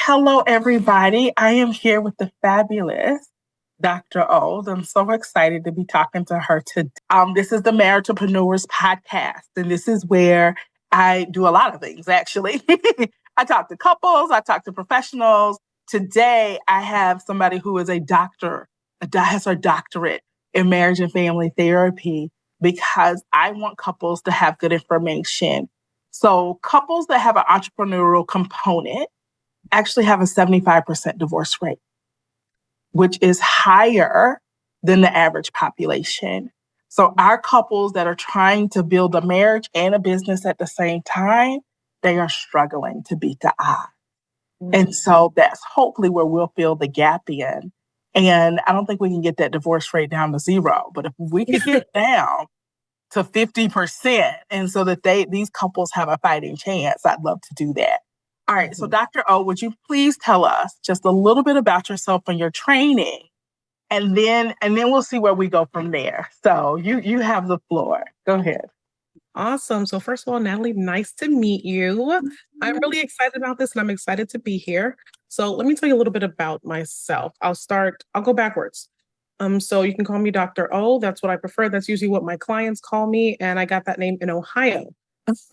Hello, everybody. I am here with the fabulous Dr. O. I'm so excited to be talking to her today. This is the MaritalPreneur Podcast, and this is where I do a lot of things, actually. I talk to couples, I talk to professionals. Today, I have somebody who is a doctor, has her doctorate in marriage and family therapy, because I want couples to have good information. So couples that have an entrepreneurial component actually have a 75% divorce rate, which is higher than the average population. So our couples that are trying to build a marriage and a business at the same time, they are struggling to beat the odds. And so that's hopefully where we'll fill the gap in. And I don't think we can get that divorce rate down to zero, but if we can get down to 50%, and so that these couples have a fighting chance, I'd love to do that. All right. So Dr. O, would you please tell us just a little bit about yourself and your training, and then we'll see where we go from there. So you have the floor. Go ahead. Awesome. So first of all, Natalie, nice to meet you. I'm really excited about this and I'm excited to be here. So let me tell you a little bit about myself. I'll go backwards. So you can call me Dr. O. That's what I prefer. That's usually what my clients call me. And I got that name in Ohio.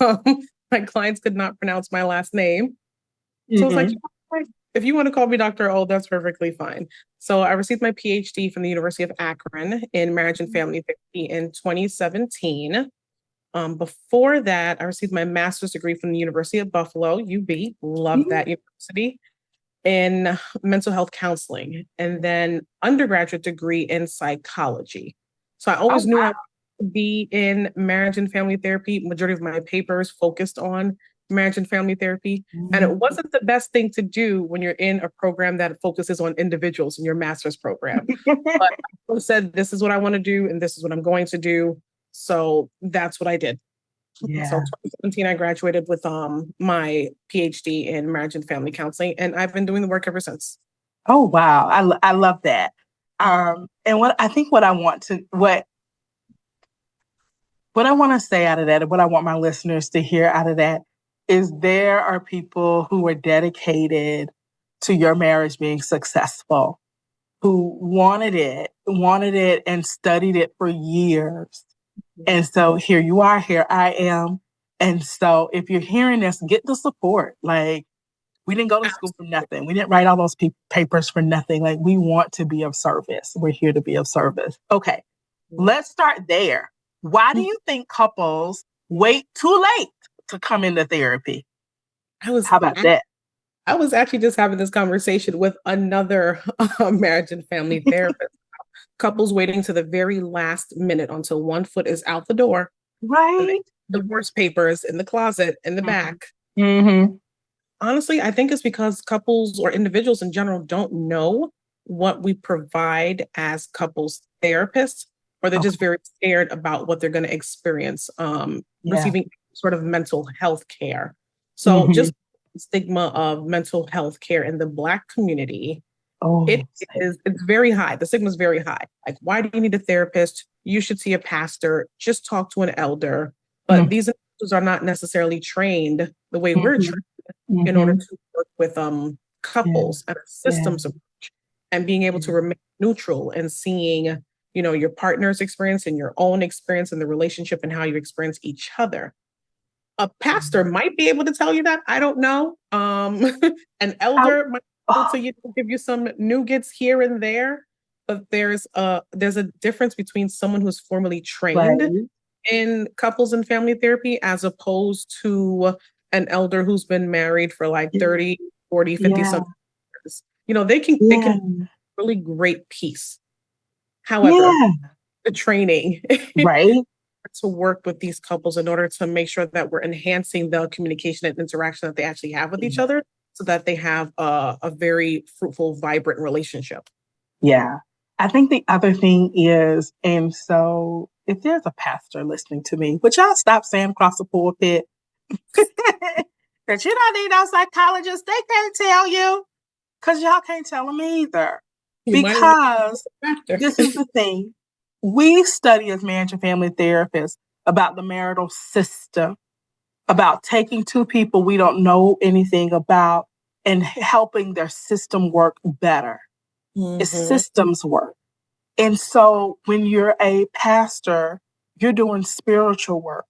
My clients could not pronounce my last name. So I was like, if you want to call me Dr. O, that's perfectly fine. So I received my PhD from the University of Akron in marriage and family therapy in 2017. Before that, I received my master's degree from the University of Buffalo, UB, love that university, in mental health counseling, and then undergraduate degree in psychology. So I always knew I wanted to be in marriage and family therapy. Majority of my papers focused on marriage and family therapy. And it wasn't the best thing to do when you're in a program that focuses on individuals in your master's program. But I said, this is what I want to do, and this is what I'm going to do. So that's what I did. Yeah. So 2017, I graduated with my PhD in marriage and family counseling, and I've been doing the work ever since. Oh, wow. I love that. And what I want to say out of that, and what I want my listeners to hear out of that, is there are people who are dedicated to your marriage being successful, who wanted it and studied it for years. And so here you are, here I am. And so if you're hearing this, get the support. Like, we didn't go to school for nothing. We didn't write all those papers for nothing. Like, we want to be of service. We're here to be of service. Okay, let's start there. Why do you think couples wait too late to come into therapy? How about that? I was actually just having this conversation with another marriage and family therapist. Couples waiting to the very last minute until one foot is out the door. Right. Divorce papers in the closet in the back. Honestly, I think it's because couples or individuals in general don't know what we provide as couples therapists, or they're just very scared about what they're going to experience receiving sort of mental health care. So just the stigma of mental health care in the Black community, it's very high. The stigma is very high. Like, why do you need a therapist? You should see a pastor. Just talk to an elder. But these individuals are not necessarily trained the way we're trained in order to work with couples and a systems approach, and being able to remain neutral and seeing, your partner's experience and your own experience in the relationship and how you experience each other. A pastor might be able to tell you that. I don't know. An elder might be able to give you some nuggets here and there, but there's a difference between someone who's formally trained in couples and family therapy as opposed to an elder who's been married for like 30, 40, 50 something years. They can really great peace. However, the training to work with these couples in order to make sure that we're enhancing the communication and interaction that they actually have with each other, so that they have a very fruitful, vibrant relationship. Yeah. I think the other thing is, and so if there's a pastor listening to me, would y'all stop saying across the pulpit that you don't need no psychologist? They can't tell you, because y'all can't tell them either. Because this is the thing. We study as marriage and family therapists about the marital system, about taking two people we don't know anything about and helping their system work better. It's systems work. And so when you're a pastor, you're doing spiritual work.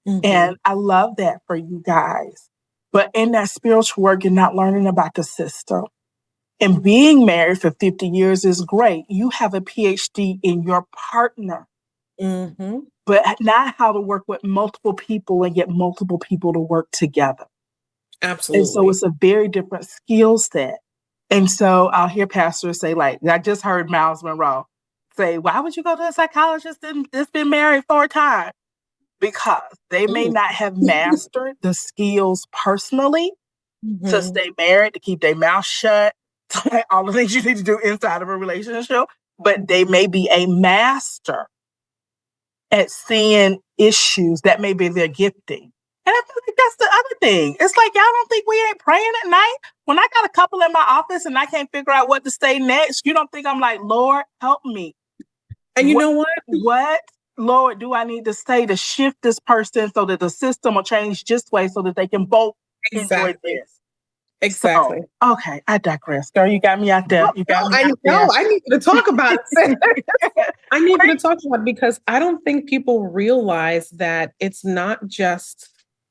And I love that for you guys. But in that spiritual work, you're not learning about the system. And being married for 50 years is great. You have a PhD in your partner, but not how to work with multiple people and get multiple people to work together. Absolutely. And so it's a very different skill set. And so I'll hear pastors say, like, I just heard Miles Monroe say, why would you go to a psychologist that's been married 4 times? Because they may not have mastered the skills personally to stay married, to keep their mouth shut, all the things you need to do inside of a relationship, but they may be a master at seeing issues that may be their gifting. And I feel like that's the other thing. It's like, y'all don't think we ain't praying at night? When I got a couple in my office and I can't figure out what to say next, you don't think I'm like, Lord, help me. And you know what? What, Lord, do I need to say to shift this person so that the system will change this way so that they can both enjoy this? Exactly. So, okay, I digress. Girl, you got me out there. You got me out there. I need you to talk about it. I need you to talk about it because I don't think people realize that it's not just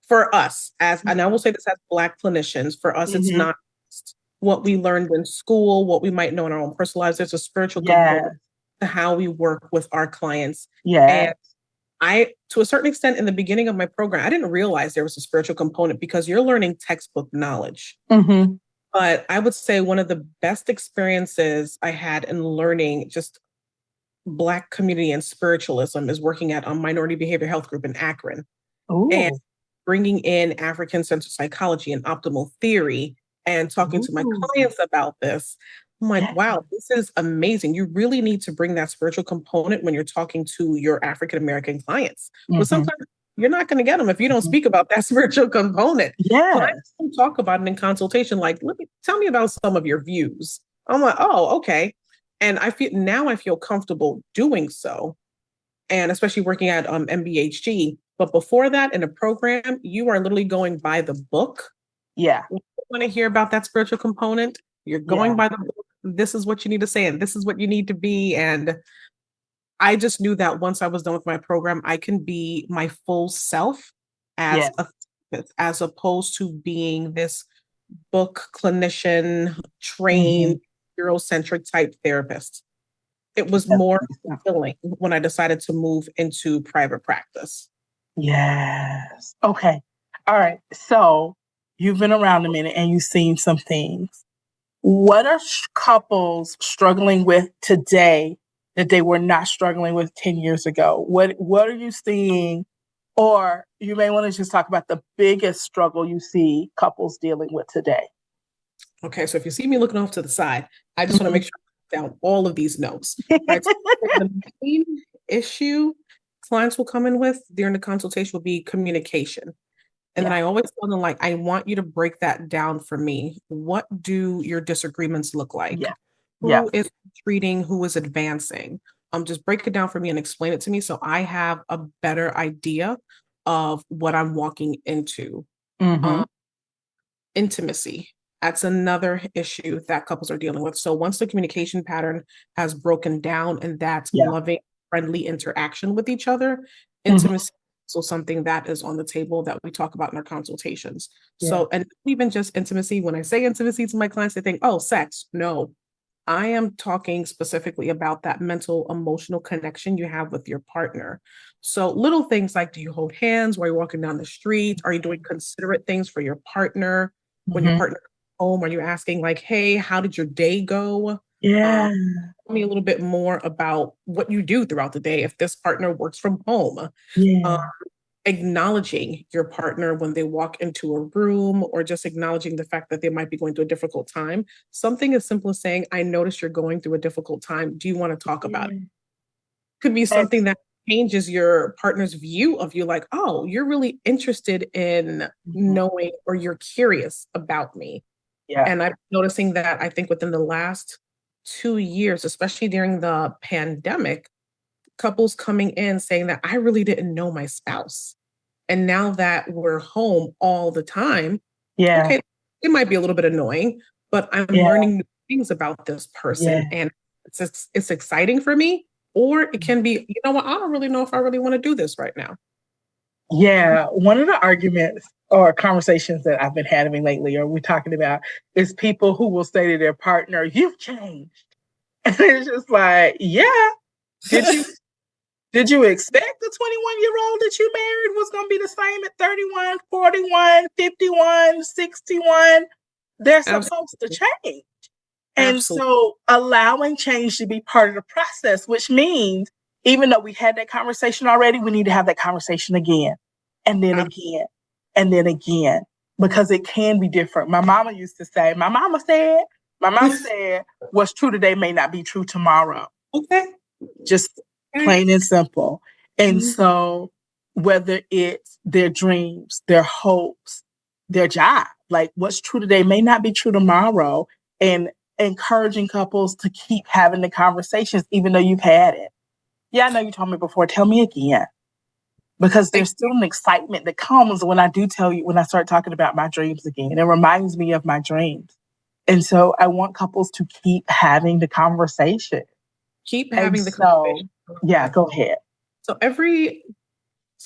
for us and I will say this as Black clinicians, for us, it's not just what we learned in school, what we might know in our own personal lives. There's a spiritual component to how we work with our clients. And I, to a certain extent, in the beginning of my program, I didn't realize there was a spiritual component because you're learning textbook knowledge. But I would say one of the best experiences I had in learning just Black community and spiritualism is working at a minority behavior health group in Akron. And bringing in African-centered psychology and optimal theory and talking to my clients about this. I'm like, wow, this is amazing. You really need to bring that spiritual component when you're talking to your African-American clients. But sometimes you're not going to get them if you don't speak about that spiritual component. Clients don't talk about it in consultation. Like, tell me about some of your views. I'm like, oh, okay. And I feel comfortable doing so. And especially working at MBHG. But before that, in a program, you are literally going by the book. Yeah. When you want to hear about that spiritual component, you're going by the book. This is what you need to say, and this is what you need to be. And I just knew that once I was done with my program, I can be my full self as a therapist, as opposed to being this book clinician, trained, Eurocentric type therapist. It was more fulfilling when I decided to move into private practice. Yes. Okay. All right. So you've been around a minute and you've seen some things. What are couples struggling with today that they were not struggling with 10 years ago? What are you seeing? Or you may want to just talk about the biggest struggle you see couples dealing with today. Okay, so if you see me looking off to the side, I just want to make sure I put down all of these notes. Right? So the main issue clients will come in with during the consultation will be communication. And then I always tell them, like, I want you to break that down for me. What do your disagreements look like? Who is retreating? Who is advancing? Just break it down for me and explain it to me so I have a better idea of what I'm walking into. Intimacy. That's another issue that couples are dealing with. So once the communication pattern has broken down and that's loving, friendly interaction with each other, intimacy so something that is on the table that we talk about in our consultations. So, and even just intimacy, when I say intimacy to my clients, they think, oh, sex. No, I am talking specifically about that mental, emotional connection you have with your partner. So little things like, do you hold hands while you're walking down the street? Are you doing considerate things for your partner? When your partner comes home, are you asking like, hey, how did your day go? Tell me a little bit more about what you do throughout the day if this partner works from home. Acknowledging your partner when they walk into a room or just acknowledging the fact that they might be going through a difficult time. Something as simple as saying, I noticed you're going through a difficult time. Do you want to talk about it? Could be something that changes your partner's view of you, like, oh, you're really interested in knowing, or you're curious about me. And I'm noticing that I think within the last 2 years, especially during the pandemic, couples coming in saying that I really didn't know my spouse. And now that we're home all the time, okay, it might be a little bit annoying, but I'm learning new things about this person. And it's exciting for me. Or it can be, you know what, I don't really know if I really want to do this right now. Yeah. One of the arguments or conversations that I've been having lately, or we're talking about, is people who will say to their partner, "You've changed." And it's just like, yeah, did you expect the 21-year-old that you married was going to be the same at 31, 41, 51, 61? They're supposed to change. And so allowing change to be part of the process, which means even though we had that conversation already, we need to have that conversation again, and then again, and then again, because it can be different. My mama said, what's true today may not be true tomorrow. Okay. Just plain and simple. And so whether it's their dreams, their hopes, their job, like what's true today may not be true tomorrow, and encouraging couples to keep having the conversations, even though you've had it. Yeah, I know you told me before. Tell me again. Because there's still an excitement that comes when I start talking about my dreams again. It reminds me of my dreams. And so I want couples to keep having the conversation. Conversation. Yeah, go ahead. So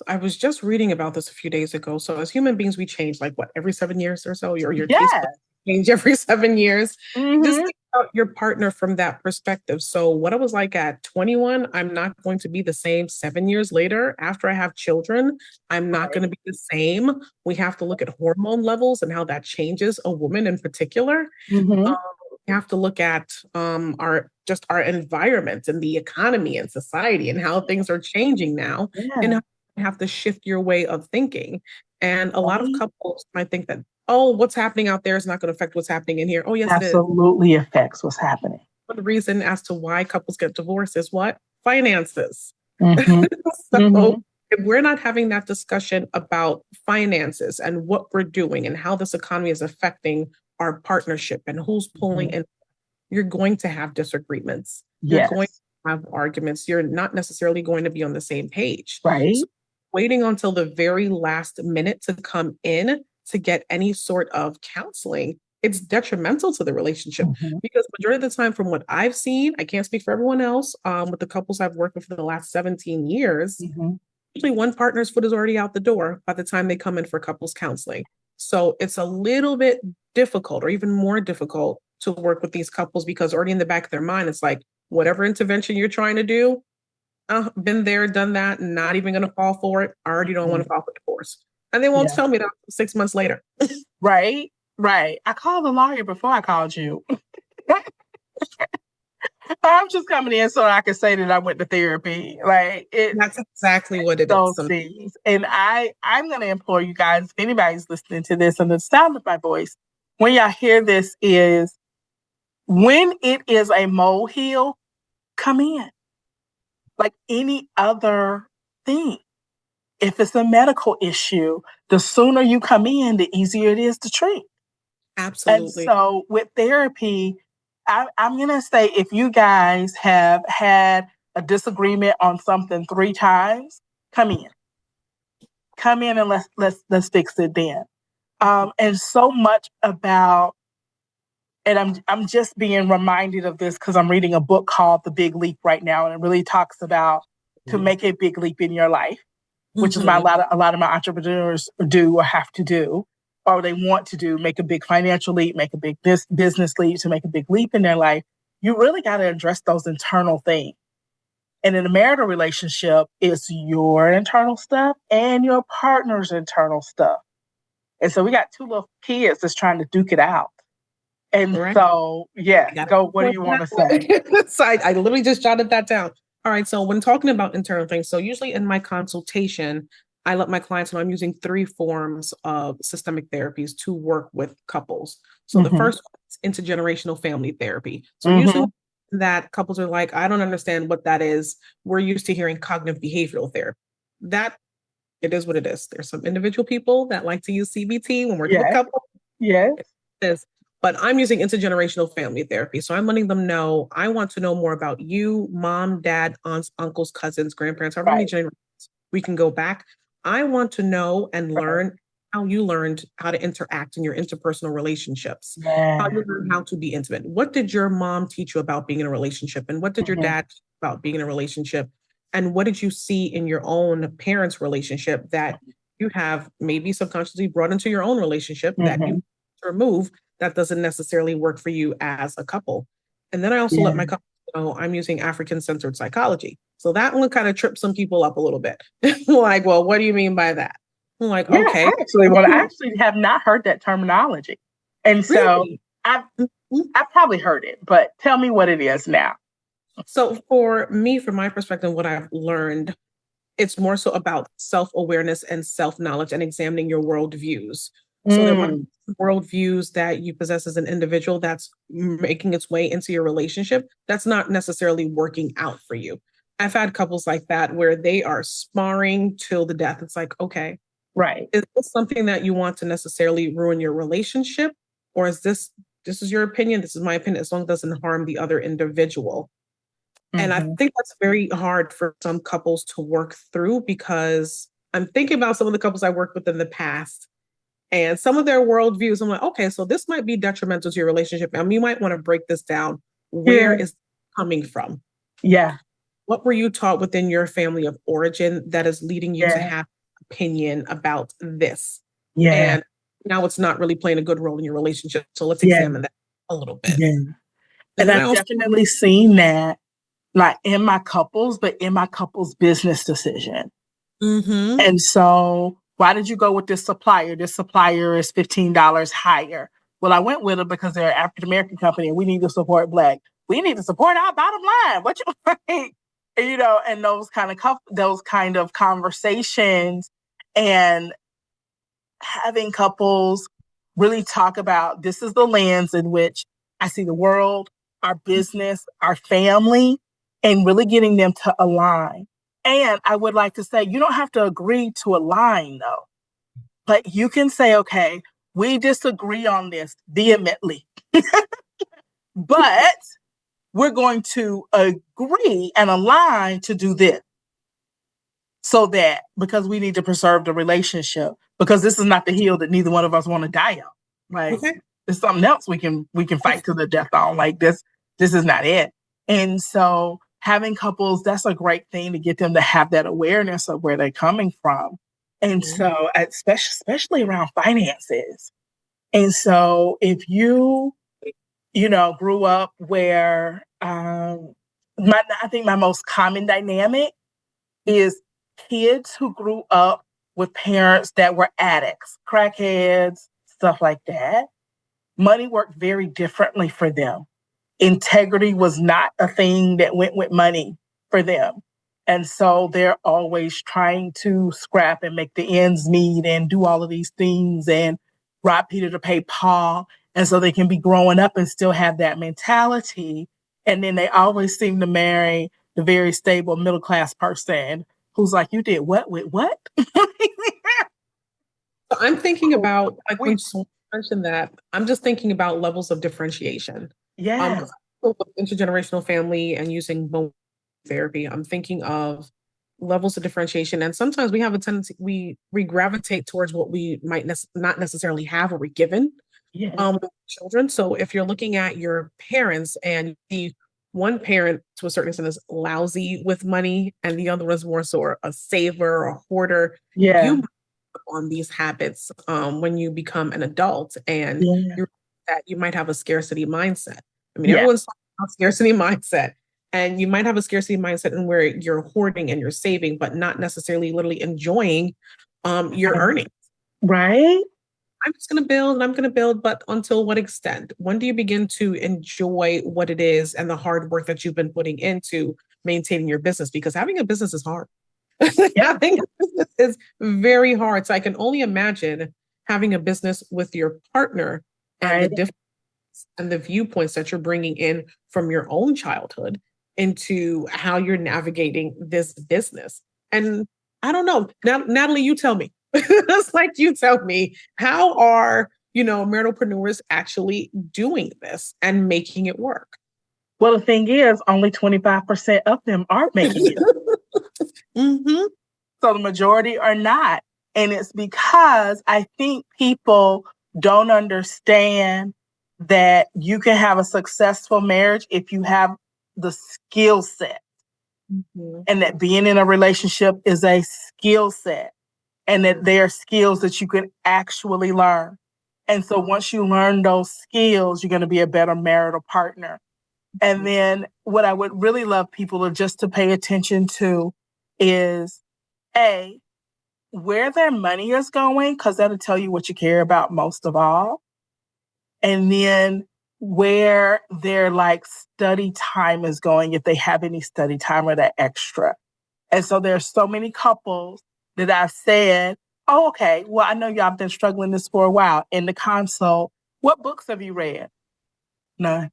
I was just reading about this a few days ago. So as human beings, we change every 7 years or so. Your taste buds change every 7 years. Just think about your partner from that perspective. So what I was like at 21, I'm not going to be the same 7 years later. After I have children, I'm not going to be the same. We have to look at hormone levels and how that changes a woman in particular. We have to look at our environment and the economy and society and how things are changing now, and how you have to shift your way of thinking. And a lot of couples might think that, oh, what's happening out there is not going to affect what's happening in here. Oh, yes, absolutely affects what's happening. But the reason as to why couples get divorced is what? Finances. If we're not having that discussion about finances and what we're doing and how this economy is affecting our partnership and who's pulling in, you're going to have disagreements. You're going to have arguments. You're not necessarily going to be on the same page. Right. So waiting until the very last minute to come in to get any sort of counseling, it's detrimental to the relationship because majority of the time, from what I've seen, I can't speak for everyone else, with the couples I've worked with for the last 17 years, usually one partner's foot is already out the door by the time they come in for couples counseling. So it's a little bit difficult, or even more difficult, to work with these couples because already in the back of their mind, it's like, whatever intervention you're trying to do, been there, done that, not even going to fall for it. I already don't want to file for divorce. And they won't tell me that 6 months later. Right. I called the lawyer before I called you. I'm just coming in so I can say that I went to therapy. That's exactly what it those is. Things. And I'm going to implore you guys, if anybody's listening to this and the sound of my voice, when y'all hear this, is when it is a molehill, come in. Like any other thing. If it's a medical issue, the sooner you come in, the easier it is to treat. Absolutely. And so with therapy, I'm going to say, if you guys have had a disagreement on something 3 times, come in and let's fix it then. And so much about, and I'm just being reminded of this because I'm reading a book called The Big Leap right now, and it really talks about to make a big leap in your life, which is a lot of my entrepreneurs do or have to do, or they want to do, make a big financial leap, make a big business leap, to make a big leap in their life. You really got to address those internal things. And in a marital relationship, it's your internal stuff and your partner's internal stuff. And so we got 2 little kids that's trying to duke it out. And so, go. What do you want to say? So I literally just jotted that down. All right. So when talking about internal things, so usually in my consultation, I let my clients know I'm using 3 forms of systemic therapies to work with couples. So the first one is intergenerational family therapy. So usually that couples are like, I don't understand what that is. We're used to hearing cognitive behavioral therapy. That it is what it is. There's some individual people that like to use CBT when we're with couples. Yes. But I'm using intergenerational family therapy. So I'm letting them know, I want to know more about you, mom, dad, aunts, uncles, cousins, grandparents, however many generations we can go back. I want to know and learn how you learned how to interact in your interpersonal relationships, how Yeah. you learned how to be intimate. What did your mom teach you about being in a relationship? And what did your dad teach you about being in a relationship? And what did you see in your own parents' relationship that you have maybe subconsciously brought into your own relationship that you remove that doesn't necessarily work for you as a couple? And then I also let my couple know I'm using African-centered psychology. So that one kind of tripped some people up a little bit. Like, well, what do you mean by that? I'm like, Yeah, okay. I actually have not heard that terminology. And so Really? I've probably heard it, but tell me what it is now. So for me, from my perspective, what I've learned, it's more so about self-awareness and self-knowledge and examining your worldviews. So there might be worldviews that you possess as an individual that's making its way into your relationship that's not necessarily working out for you. I've had couples like that where they are sparring till the death. It's like, okay, Right. is this something that you want to necessarily ruin your relationship? Or is this is your opinion, this is my opinion, as long as it doesn't harm the other individual? And I think that's very hard for some couples to work through, because I'm thinking about some of the couples I worked with in the past and some of their worldviews. I'm like, okay, so this might be detrimental to your relationship. And you might want to break this down. Where is it coming from? Yeah. What were you taught within your family of origin that is leading you to have an opinion about this? Yeah. And now it's not really playing a good role in your relationship. So let's examine that a little bit. Yeah. And I've definitely seen that, like in my couples, but in my couple's business decision. And so, why did you go with this supplier? This supplier is $15 higher. Well, I went with them because they're an African American company and we need to support Black. We need to support our bottom line. What you think? And those kind of conversations, and having couples really talk about, this is the lens in which I see the world, our business, our family, and really getting them to align. And I would like to say, you don't have to agree to align though, but you can say, okay, we disagree on this vehemently, but we're going to agree and align to do this. So that, because we need to preserve the relationship, because this is not the hill that neither one of us want to die on. Like, there's something else we can fight to the death on. Like this is not it. And so having couples, that's a great thing to get them to have that awareness of where they're coming from. And so especially around finances. And so if you grew up where I think my most common dynamic is kids who grew up with parents that were addicts, crackheads, stuff like that. Money worked very differently for them. Integrity was not a thing that went with money for them. And so they're always trying to scrap and make the ends meet and do all of these things and rob Peter to pay Paul. And so they can be growing up and still have that mentality. And then they always seem to marry the very stable middle-class person who's like, you did what with what? I'm thinking about, like, when you mentioned that, I'm just thinking about levels of differentiation. Yeah. With intergenerational family and using therapy, I'm thinking of levels of differentiation. And sometimes we have a tendency, we gravitate towards what we might not necessarily have or we're given children. So if you're looking at your parents and the one parent to a certain extent is lousy with money and the other is more so a saver or a hoarder, you on these habits when you become an adult, and you might have a scarcity mindset. I mean, everyone's talking about scarcity mindset, and you might have a scarcity mindset in where you're hoarding and you're saving, but not necessarily literally enjoying your earnings. Right. I'm just going to build and I'm going to build, but until what extent? When do you begin to enjoy what it is and the hard work that you've been putting into maintaining your business? Because having a business is hard. Having a business is very hard. So I can only imagine having a business with your partner and the difference and the viewpoints that you're bringing in from your own childhood into how you're navigating this business. And I don't know, Natalie, you tell me. It's like, you tell me, how are, maritalpreneurs actually doing this and making it work? Well, the thing is, only 25% of them are making it. So the majority are not. And it's because I think people don't understand that you can have a successful marriage if you have the skill set. Mm-hmm. And that being in a relationship is a skill set, and that there are skills that you can actually learn. And so once you learn those skills, you're going to be a better marital partner. And then what I would really love people to pay attention to is A, where their money is going, because that'll tell you what you care about most of all. And then where their study time is going, if they have any study time or that extra. And so there's so many couples that I've said, oh, okay, well, I know y'all been struggling this for a while. In the consult, what books have you read? None.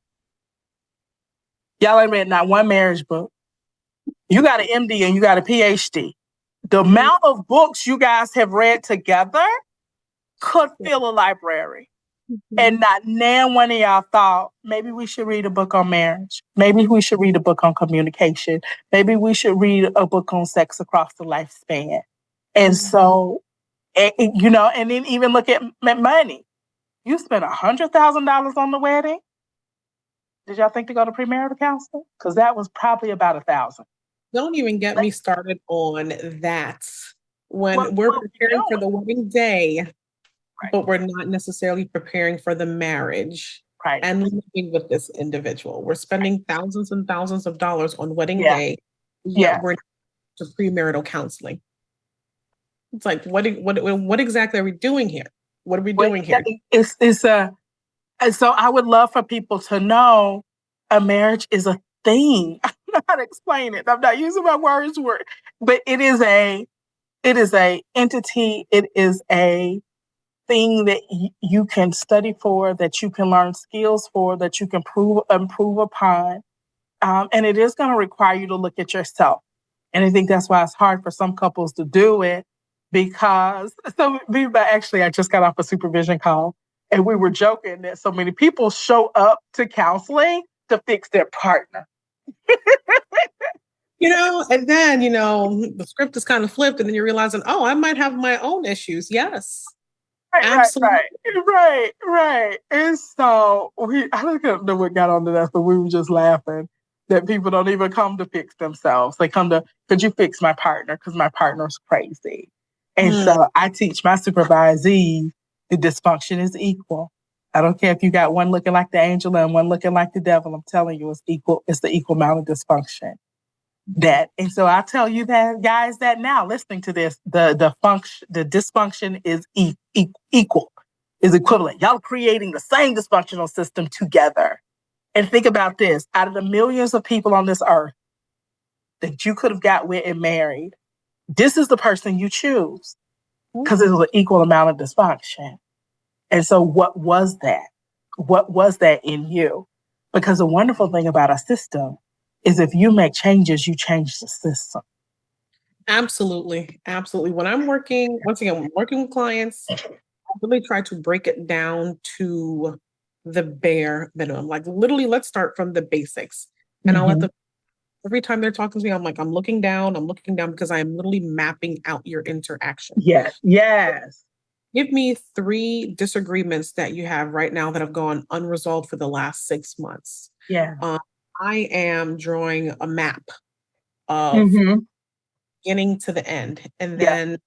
Y'all ain't read not one marriage book. You got an MD and you got a PhD. The amount of books you guys have read together could fill a library. Mm-hmm. And not now one of y'all thought, maybe we should read a book on marriage. Maybe we should read a book on communication. Maybe we should read a book on sex across the lifespan. And so, and then even look at money. You spent $100,000 on the wedding. Did y'all think to go to premarital counseling? Because that was probably about $1,000. Don't even get me started on that. When we're preparing for the wedding day, right, but we're not necessarily preparing for the marriage, right, and living with this individual. We're spending thousands and thousands of dollars on wedding day, yet we're not to premarital counseling. It's like, what exactly are we doing here? What are we doing here? So I would love for people to know a marriage is a thing. I don't know how to explain it. I'm not using my words, but it is a entity. It is a thing that you can study for, that you can learn skills for, that you can improve upon. And it is going to require you to look at yourself. And I think that's why it's hard for some couples to do it, because I just got off a supervision call and we were joking that so many people show up to counseling to fix their partner. And then, the script is kind of flipped and then you're realizing, oh, I might have my own issues. Yes. Absolutely. Right. And so I don't know what got onto that, but we were just laughing that people don't even come to fix themselves. They come to, could you fix my partner? Because my partner's crazy. And so I teach my supervisees the dysfunction is equal. I don't care if you got one looking like the angel and one looking like the devil. I'm telling you, it's equal. It's the equal amount of dysfunction. And so I tell you that, guys, that now listening to this, the dysfunction is equal, is equivalent. Y'all creating the same dysfunctional system together. And think about this: out of the millions of people on this earth that you could have got with and married, this is the person you choose because it was an equal amount of dysfunction. And so what was that? What was that in you? Because the wonderful thing about a system is if you make changes, you change the system. Absolutely. When I'm working with clients, I really try to break it down to the bare minimum. Like literally, let's start from the basics. And I'll let them, every time they're talking to me, I'm like, I'm looking down because I am literally mapping out your interaction. Yes. Give me 3 disagreements that you have right now that have gone unresolved for the last 6 months. Yeah. I am drawing a map of beginning to the end. And then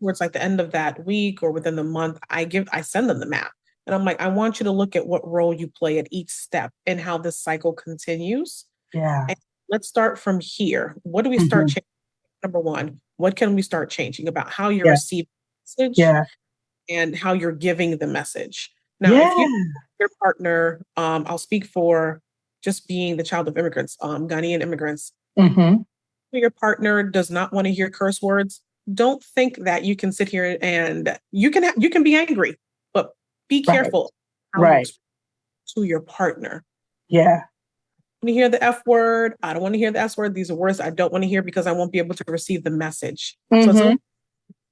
towards like the end of that week or within the month, I send them the map. And I'm like, I want you to look at what role you play at each step and how this cycle continues. Yeah. And let's start from here. What do we start changing? Number 1, what can we start changing about how you're receiving the message and how you're giving the message? Now, if your partner, I'll speak for just being the child of immigrants, Ghanaian immigrants. Your partner does not want to hear curse words. Don't think that you can sit here and you can be angry, but be careful how you express to your partner. Yeah. I want to hear the F word. I don't want to hear the S word. These are words I don't want to hear because I won't be able to receive the message. So it's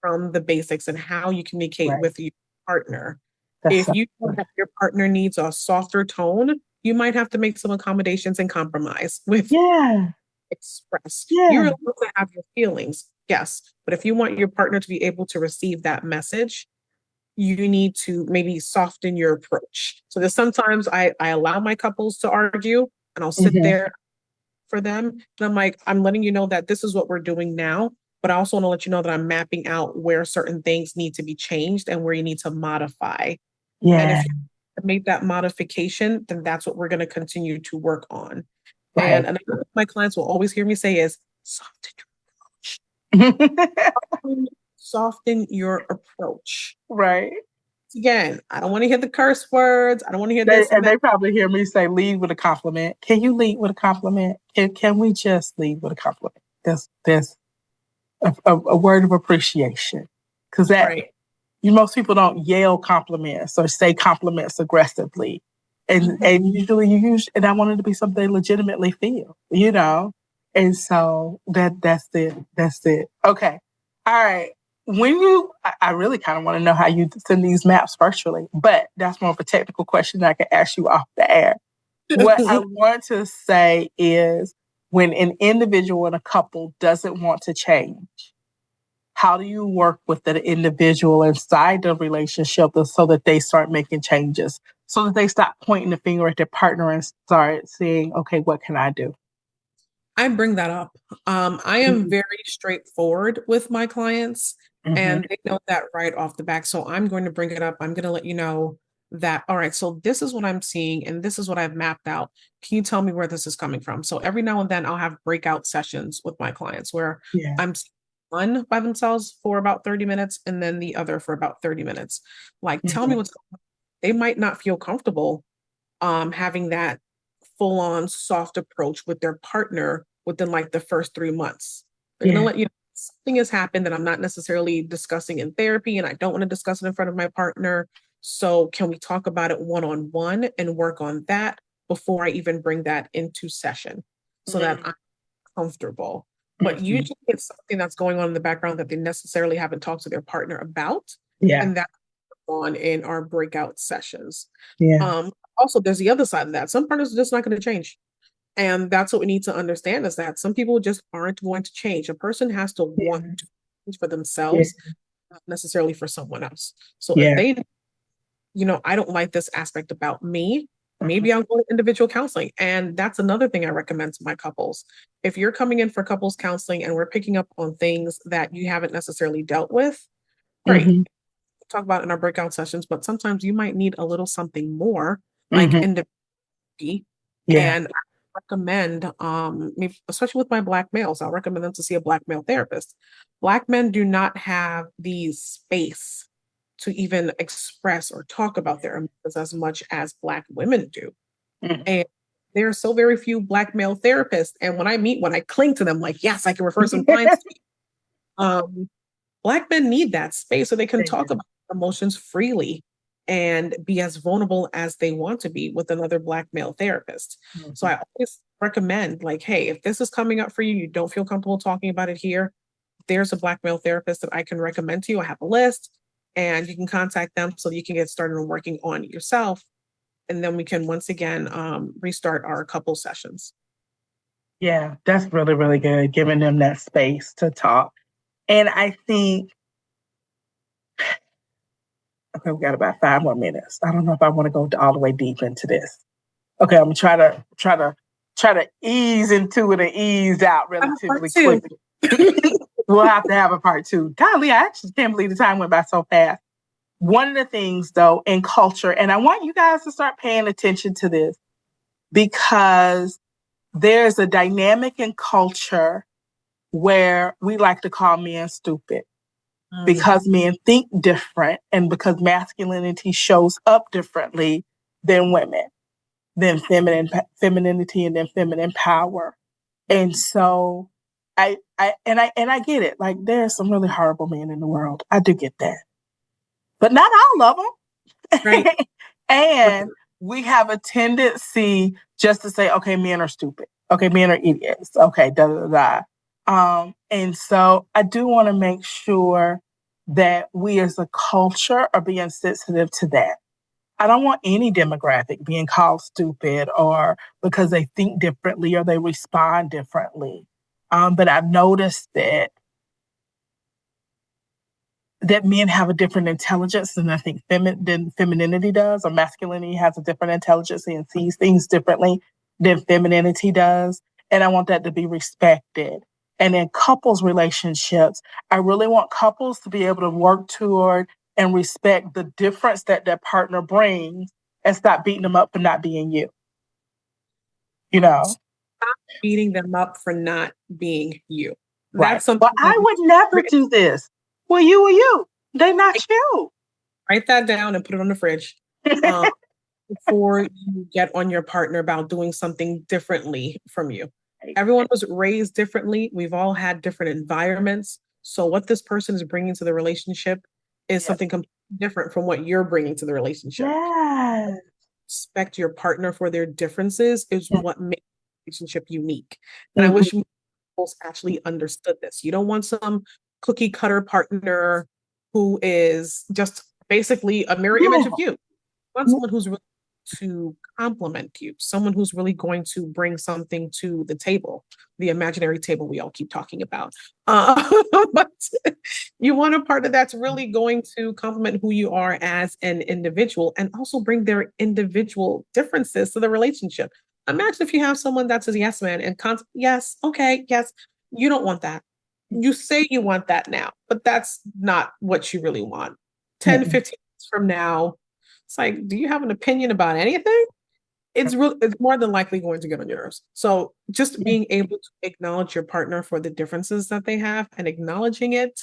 from the basics and how you communicate with your partner. If you feel that your partner needs a softer tone, you might have to make some accommodations and compromise with express. You're allowed to have your feelings, Yes. But if you want your partner to be able to receive that message, you need to maybe soften your approach. So there's sometimes I allow my couples to argue and I'll sit there for them. And I'm like, I'm letting you know that this is what we're doing now. But I also want to let you know that I'm mapping out where certain things need to be changed and where you need to modify. Yeah. And if you make that modification, then that's what we're going to continue to work on. Right. And another thing my clients will always hear me say is soften your approach. Soften your approach. Right. Again, I don't want to hear the curse words. I don't want to hear this. And they probably hear me say, lead with a compliment. Can you lead with a compliment? Can we just lead with a compliment? There's a word of appreciation. Because most people don't yell compliments or say compliments aggressively. And usually and I want it to be something they legitimately feel, And so that's it. Okay. All right. I really kind of want to know how you send these maps virtually, but that's more of a technical question that I can ask you off the air. What I want to say is when an individual and a couple doesn't want to change, how do you work with the individual inside the relationship so that they start making changes, so that they stop pointing the finger at their partner and start saying, okay, what can I do? I bring that up. I am very straightforward with my clients and they know that right off the back. So I'm going to bring it up. I'm going to let you know that, all right, so this is what I'm seeing and this is what I've mapped out. Can you tell me where this is coming from? So every now and then I'll have breakout sessions with my clients where I'm seeing one by themselves for about 30 minutes and then the other for about 30 minutes. Like, tell me what's going on. They might not feel comfortable having that full-on soft approach with their partner within like the first 3 months. They're going to let you know something has happened that I'm not necessarily discussing in therapy and I don't want to discuss it in front of my partner. So can we talk about it one-on-one and work on that before I even bring that into session so that I'm comfortable? But usually it's something that's going on in the background that they necessarily haven't talked to their partner about. And that's on in our breakout sessions. Also, there's the other side of that. Some partners are just not going to change. And that's what we need to understand is that some people just aren't going to change. A person has to want to change for themselves, not necessarily for someone else. So if they, I don't like this aspect about me, maybe I'll go to individual counseling. And that's another thing I recommend to my couples. If you're coming in for couples counseling and we're picking up on things that you haven't necessarily dealt with, great. Talk about it in our breakout sessions, but sometimes you might need a little something more, like individually. And I recommend, especially with my Black males, I'll recommend them to see a Black male therapist. Black men do not have the space to even express or talk about their emotions as much as Black women do. And there are so very few Black male therapists. And when I cling to them, like, yes, I can refer some clients to me. Black men need that space so they can talk about emotions freely and be as vulnerable as they want to be with another Black male therapist. So I always recommend, like, hey, if this is coming up for you, you don't feel comfortable talking about it here, there's a Black male therapist that I can recommend to you. I have a list and you can contact them so you can get started on working on it yourself. And then we can once again restart our couple sessions. Yeah, that's really, really good, giving them that space to talk. And I think, okay, we got about 5 more minutes. I don't know if I want to go all the way deep into this. Okay, I'm gonna try to ease into it and ease out relatively quickly. We'll have to have a part 2. Golly, I actually can't believe the time went by so fast. One of the things, though, in culture, and I want you guys to start paying attention to this, because there's a dynamic in culture where we like to call men stupid because men think different and because masculinity shows up differently than women, than femininity and then feminine power. And so I get it. Like, there are some really horrible men in the world. I do get that. But not all of them. Right. And we have a tendency just to say, okay, men are stupid. Okay, men are idiots. Okay, and so I do want to make sure that we as a culture are being sensitive to that. I don't want any demographic being called stupid or because they think differently or they respond differently. But I've noticed that that men have a different intelligence than I think than femininity does, or masculinity has a different intelligence and sees things differently than femininity does. And I want that to be respected. And in couples relationships, I really want couples to be able to work toward and respect the difference that their partner brings and stop beating them up for not being you. You know? Stop beating them up for not being you. Right. That's something. Well, I would never do this. Well, you or you. They're not you. Write that down and put it on the fridge. Before you get on your partner about doing something differently from you. Everyone was raised differently. We've all had different environments. So what this person is bringing to the relationship is something completely different from what you're bringing to the relationship. Yes. Respect your partner for their differences is what makes the relationship unique. And I wish most actually understood this. You don't want some cookie cutter partner who is just basically a mirror image of you. You want someone who's really to complement you, someone who's really going to bring something to the table, the imaginary table we all keep talking about. But you want a partner that's really going to complement who you are as an individual and also bring their individual differences to the relationship. Imagine if you have someone that's a yes man and yes, okay, yes, you don't want that. You say you want that now, but that's not what you really want. 10, 15 years from now, it's like, do you have an opinion about anything? It's more than likely going to get on your nerves. So just being able to acknowledge your partner for the differences that they have and acknowledging it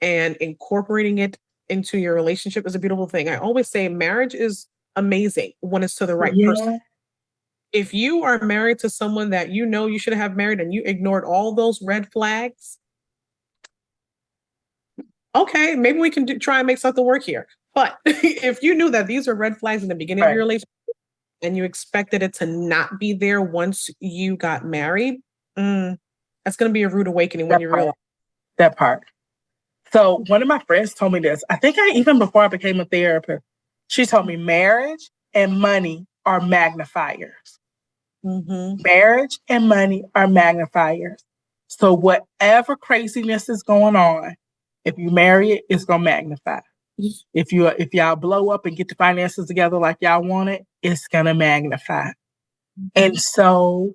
and incorporating it into your relationship is a beautiful thing. I always say marriage is amazing when it's to the right person. If you are married to someone that you know you should have married and you ignored all those red flags, okay, maybe we can try and make something work here. But if you knew that these are red flags in the beginning of your relationship and you expected it to not be there once you got married, that's going to be a rude awakening when you realize that part. So one of my friends told me this. I think even before I became a therapist, she told me marriage and money are magnifiers. Marriage and money are magnifiers. So whatever craziness is going on, if you marry it, it's going to magnify. If y'all blow up and get the finances together like y'all want it, it's going to magnify. And so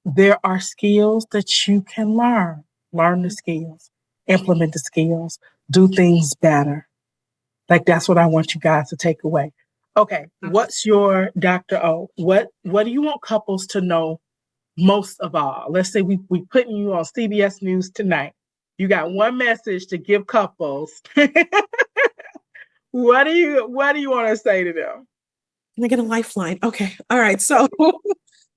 there are skills that you can learn. Learn the skills, implement the skills, do things better. Like that's what I want you guys to take away. Okay, what's your Dr. O? What do you want couples to know most of all? Let's say we putting you on CBS News tonight. You got one message to give couples. What do you want to say to them? Can I get a lifeline? Okay. All right. So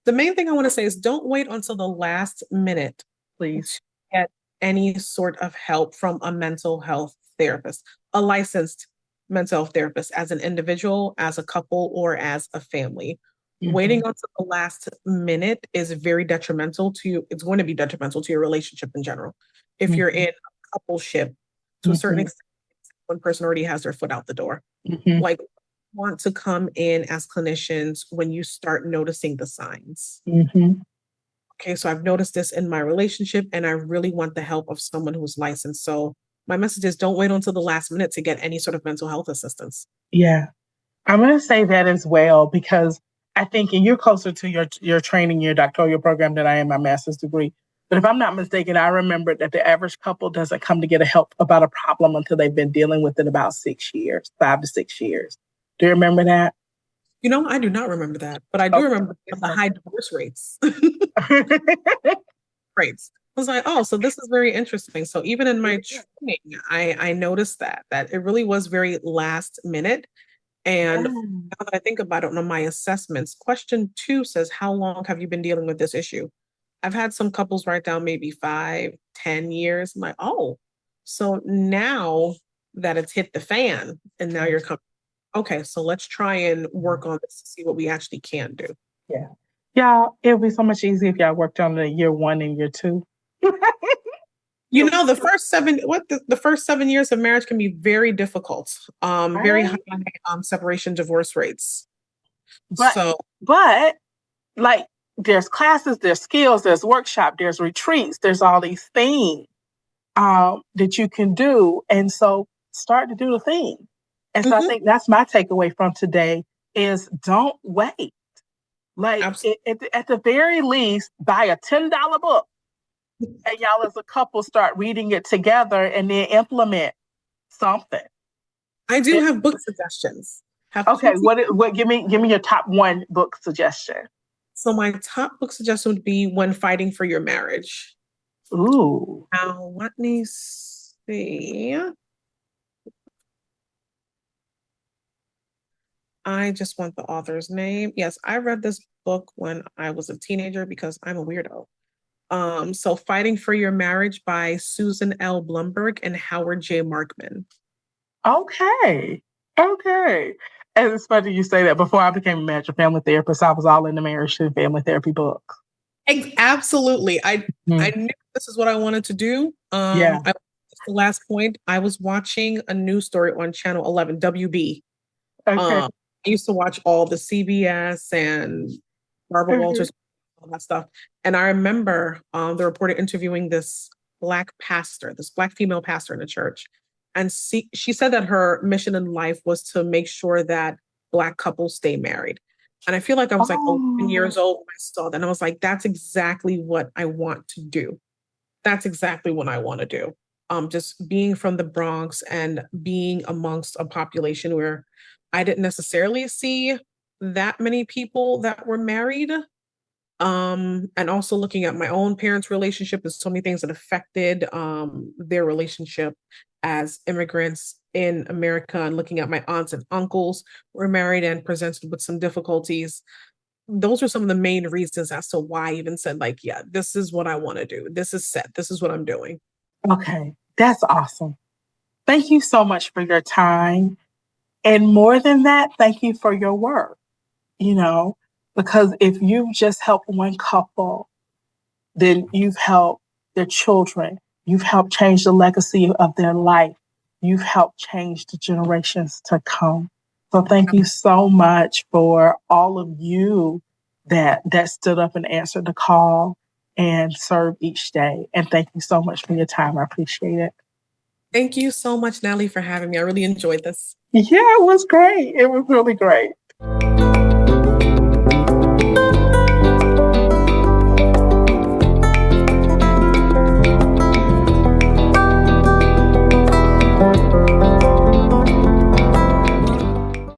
the main thing I want to say is don't wait until the last minute, please, to get any sort of help from a mental health therapist, a licensed mental health therapist, as an individual, as a couple, or as a family. Waiting until the last minute is very detrimental to you. It's going to be detrimental to your relationship in general. If you're in a coupleship, to a certain extent, one person already has their foot out the door. Like, want to come in as clinicians when you start noticing the signs. Okay, so I've noticed this in my relationship and I really want the help of someone who's licensed. So my message is don't wait until the last minute to get any sort of mental health assistance. Yeah, I'm going to say that as well, because I think, and you're closer to your training, your doctoral program than I am my master's degree. But if I'm not mistaken, I remember that the average couple doesn't come to get help about a problem until they've been dealing with it about 6 years, 5 to 6 years. Do you remember that? You know, I do not remember that, but I do remember the high divorce rates. Rates. I was like, oh, so this is very interesting. So even in my training, I noticed that it really was very last minute. And now that I think about it on my assessments, question 2 says, how long have you been dealing with this issue? I've had some couples write down maybe 5, 10 years. I'm like, oh, so now that it's hit the fan and now you're coming, okay, so let's try and work on this to see what we actually can do. Yeah. Y'all, it would be so much easier if y'all worked on the year 1 and year 2. You know, the first 7 years of marriage can be very difficult. Very high separation divorce rates. But like there's classes, there's skills, there's workshop, there's retreats, there's all these things that you can do. And so start to do the thing. And so I think that's my takeaway from today is don't wait. Like at the very least, buy a $10 book and y'all as a couple start reading it together and then implement something. I do have book suggestions. Okay, what give me your top one book suggestion. So my top book suggestion would be When Fighting for Your Marriage. Ooh. Now let me see. I just want the author's name. Yes, I read this book when I was a teenager because I'm a weirdo. So Fighting for Your Marriage by Susan L. Blumberg and Howard J. Markman. Okay. And it's funny you say that. Before I became a marriage and family therapist, I was all in the marriage and family therapy books. Absolutely. I knew this is what I wanted to do. The last point, I was watching a news story on Channel 11, WB. Okay. I used to watch all the CBS and Barbara Walters, all that stuff. And I remember the reporter interviewing this Black female pastor in a church. And she said that her mission in life was to make sure that Black couples stay married. And I feel like I was like 10 years old when I saw that. And I was like, that's exactly what I want to do. That's exactly what I want to do. Just being from the Bronx and being amongst a population where I didn't necessarily see that many people that were married. And also looking at my own parents' relationship, there's so many things that affected their relationship as immigrants in America, and looking at my aunts and uncles who were married and presented with some difficulties. Those were some of the main reasons as to why I even said, like, yeah, this is what I want to do. This is set. This is what I'm doing. Okay, that's awesome. Thank you so much for your time. And more than that, thank you for your work, because if you just help one couple, then you've helped their children. You've helped change the legacy of their life. You've helped change the generations to come. So thank you so much for all of you that stood up and answered the call and served each day. And thank you so much for your time. I appreciate it. Thank you so much, Natalie, for having me. I really enjoyed this. Yeah, it was great. It was really great.